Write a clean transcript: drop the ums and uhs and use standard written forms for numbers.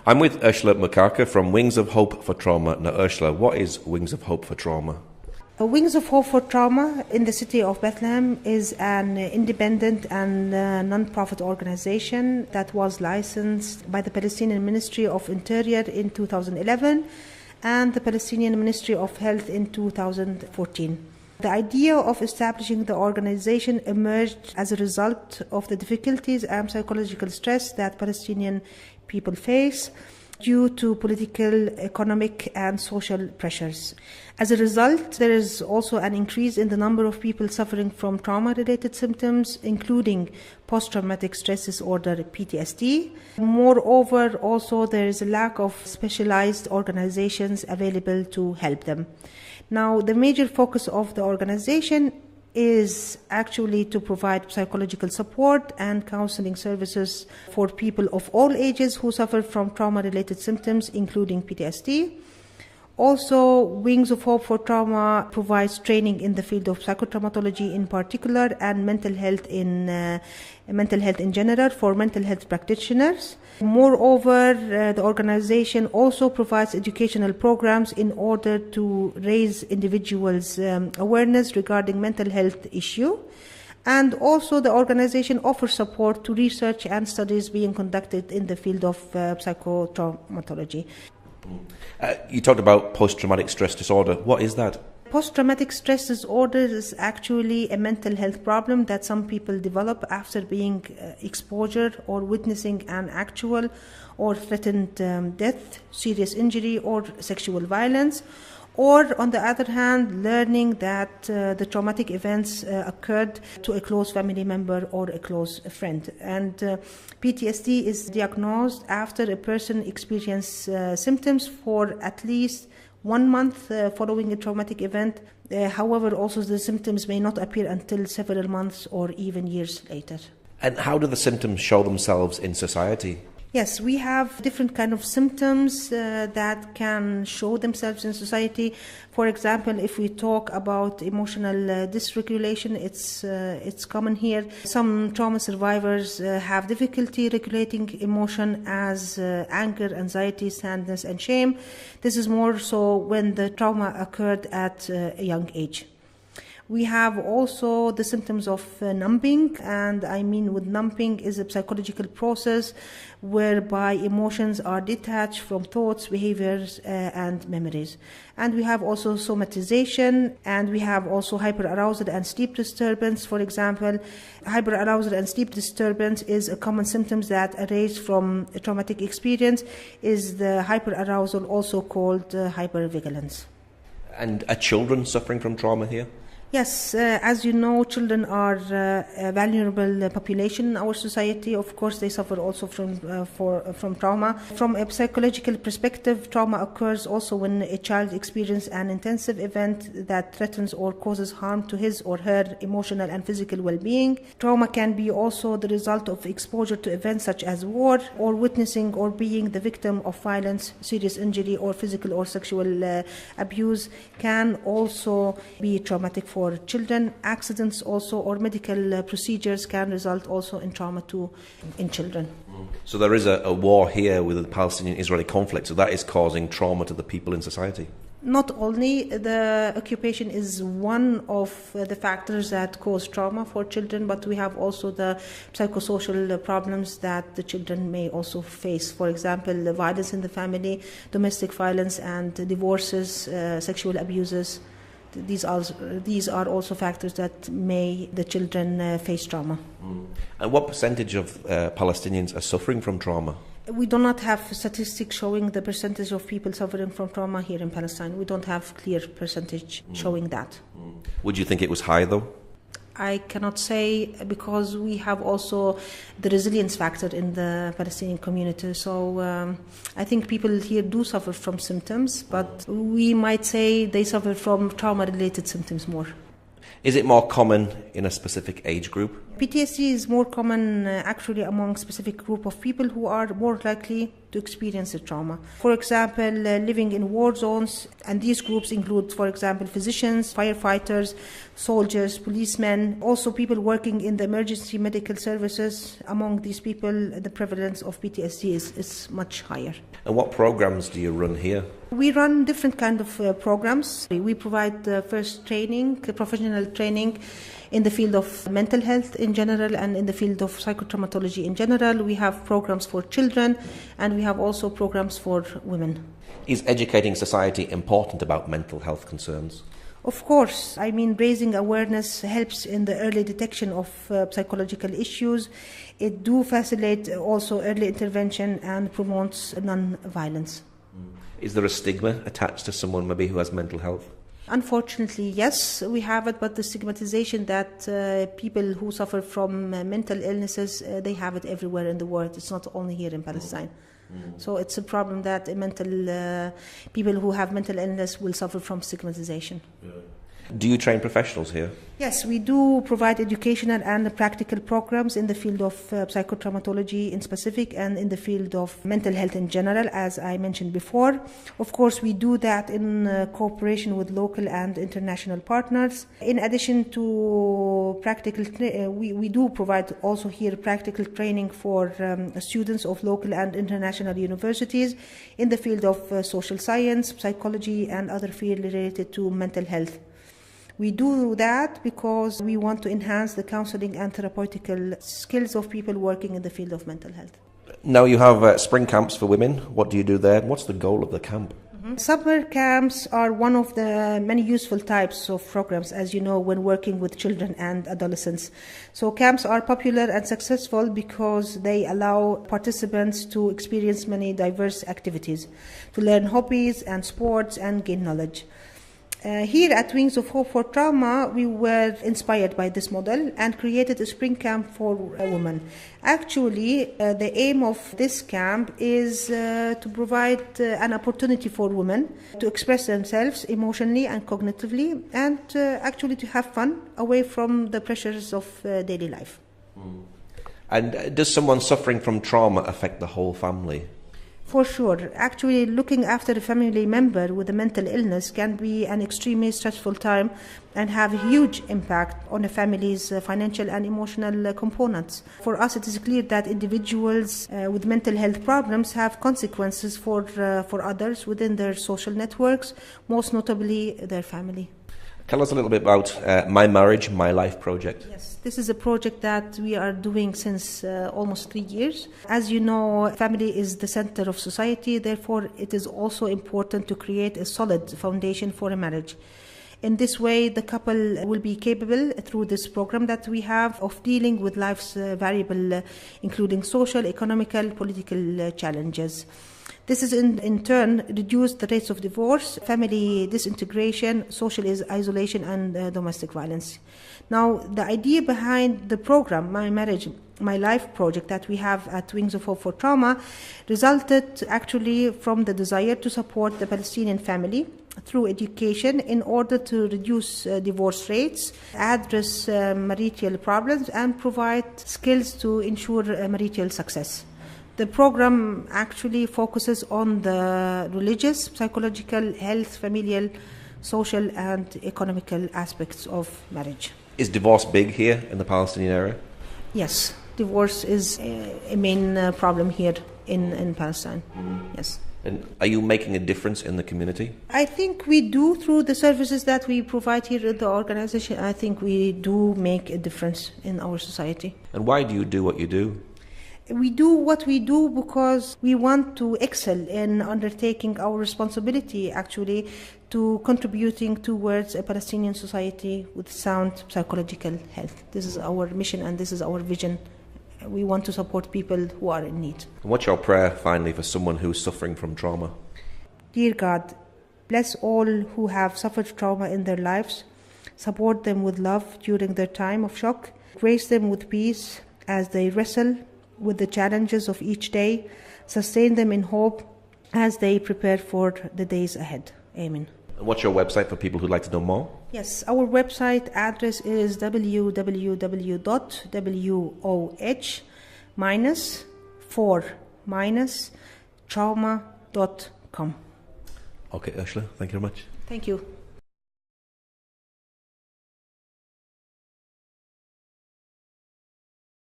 I'm with Ursula Mukarker from Wings of Hope for Trauma. Now, Ursula, what is Wings of Hope for Trauma? Wings of Hope for Trauma in the city of Bethlehem is an independent and non-profit organization that was licensed by the Palestinian Ministry of Interior in 2011 and the Palestinian Ministry of Health in 2014. The idea of establishing the organization emerged as a result of the difficulties and psychological stress that Palestinian people face due to political, economic, and social pressures. As a result, there is also an increase in the number of people suffering from trauma-related symptoms, including post-traumatic stress disorder, PTSD. Moreover, also there is a lack of specialized organizations available to help them. Now, the major focus of the organization is actually to provide psychological support and counseling services for people of all ages who suffer from trauma-related symptoms, including PTSD. Also, Wings of Hope for Trauma provides training in the field of psychotraumatology in particular and mental health in general for mental health practitioners. Moreover, the organization also provides educational programs in order to raise individuals' awareness regarding mental health issue. And also the organization offers support to research and studies being conducted in the field of psychotraumatology. You talked about post-traumatic stress disorder. What is that? Post-traumatic stress disorder is actually a mental health problem that some people develop after being exposure or witnessing an actual or threatened death, serious injury, or sexual violence. Or, on the other hand, learning that the traumatic events occurred to a close family member or a close friend. And PTSD is diagnosed after a person experiences symptoms for at least 1 month following a traumatic event. However, also the symptoms may not appear until several months or even years later. And how do the symptoms show themselves in society? Yes, we have different kind of symptoms that can show themselves in society. For example, if we talk about emotional dysregulation, it's common here. Some trauma survivors have difficulty regulating emotion as anger, anxiety, sadness, and shame. This is more so when the trauma occurred at a young age. We have also the symptoms of numbing, and I mean with numbing is a psychological process whereby emotions are detached from thoughts, behaviors, and memories. And we have also somatization, and we have also hyperarousal and sleep disturbance. For example, hyperarousal and sleep disturbance is a common symptoms that arise from a traumatic experience, is the hyperarousal, also called hypervigilance. And are children suffering from trauma here? Yes, as you know, children are a vulnerable population in our society. Of course, they suffer also from trauma. From a psychological perspective, trauma occurs also when a child experiences an intensive event that threatens or causes harm to his or her emotional and physical well-being. Trauma can be also the result of exposure to events such as war, or witnessing or being the victim of violence, serious injury, or physical or sexual abuse can also be traumatic for children. Accidents also or medical procedures can result also in trauma in children. So there is a war here with the Palestinian-Israeli conflict, so that is causing trauma to the people in society? Not only the occupation is one of the factors that cause trauma for children, but we have also the psychosocial problems that the children may also face. For example, the violence in the family, domestic violence and divorces, sexual abuses. These are also factors that the children face trauma. And what percentage of Palestinians are suffering from trauma? We do not have statistics showing the percentage of people suffering from trauma here in Palestine. We don't have clear percentage showing that. Would you think it was high though? I cannot say, because we have also the resilience factor in the Palestinian community. So I think people here do suffer from symptoms, but we might say they suffer from trauma-related symptoms more. Is it more common in a specific age group? PTSD is more common actually among specific group of people who are more likely to experience a trauma. For example, living in war zones, and these groups include, for example, physicians, firefighters, soldiers, policemen, also people working in the emergency medical services. Among these people, the prevalence of PTSD is much higher. And what programs do you run here? We run different kind of programs. We provide first training, professional training in the field of mental health in general and in the field of psychotraumatology in general. We have programs for children and we have also programs for women. Is educating society important about mental health concerns? Of course. I mean, raising awareness helps in the early detection of psychological issues. It do facilitate also early intervention and promotes non-violence. Is there a stigma attached to someone maybe who has mental health? Unfortunately, yes, we have it, but the stigmatization that people who suffer from mental illnesses, they have it everywhere in the world. It's not only here in Palestine. So it's a problem that people who have mental illness will suffer from stigmatization. Do you train professionals here? Yes, we do provide educational and practical programs in the field of psychotraumatology in specific and in the field of mental health in general, as I mentioned before. Of course, we do that in cooperation with local and international partners. In addition to practical, we do provide also here practical training for students of local and international universities in the field of social science, psychology, and other fields related to mental health. We do that because we want to enhance the counseling and therapeutical skills of people working in the field of mental health. Now you have spring camps for women. What do you do there? What's the goal of the camp? Summer camps are one of the many useful types of programs, as you know, when working with children and adolescents. So camps are popular and successful because they allow participants to experience many diverse activities, to learn hobbies and sports and gain knowledge. Here at Wings of Hope for Trauma, we were inspired by this model and created a spring camp for women. Actually, the aim of this camp is to provide an opportunity for women to express themselves emotionally and cognitively and actually to have fun away from the pressures of daily life. And does someone suffering from trauma affect the whole family? For sure. Actually, looking after a family member with a mental illness can be an extremely stressful time and have a huge impact on a family's financial and emotional components. For us, it is clear that individuals with mental health problems have consequences for others within their social networks, most notably their family. Tell us a little bit about My Marriage, My Life project. Yes, this is a project that we are doing since almost 3 years. As you know, family is the center of society. Therefore, it is also important to create a solid foundation for a marriage. In this way, the couple will be capable, through this program that we have, of dealing with life's variable, including social, economical, political challenges. This has in turn reduced the rates of divorce, family disintegration, social isolation, and domestic violence. Now, the idea behind the program, My Marriage, My Life project that we have at Wings of Hope for Trauma, resulted actually from the desire to support the Palestinian family through education in order to reduce divorce rates, address marital problems, and provide skills to ensure marital success. The program actually focuses on the religious, psychological, health, familial, social, and economical aspects of marriage. Is divorce big here in the Palestinian area? Yes, divorce is a main problem here in Palestine. Yes. And are you making a difference in the community? I think we do through the services that we provide here at the organization. I think we do make a difference in our society. And why do you do what you do? We do what we do because we want to excel in undertaking our responsibility, actually, to contributing towards a Palestinian society with sound psychological health. This is our mission and this is our vision. We want to support people who are in need. And what's your prayer, finally, for someone who's suffering from trauma? Dear God, bless all who have suffered trauma in their lives, support them with love during their time of shock, grace them with peace as they wrestle with the challenges of each day, sustain them in hope as they prepare for the days ahead. Amen. And what's your website for people who'd like to know more? Yes, our website address is www.woh-4-trauma.com. Okay, Ursula, thank you very much. Thank you.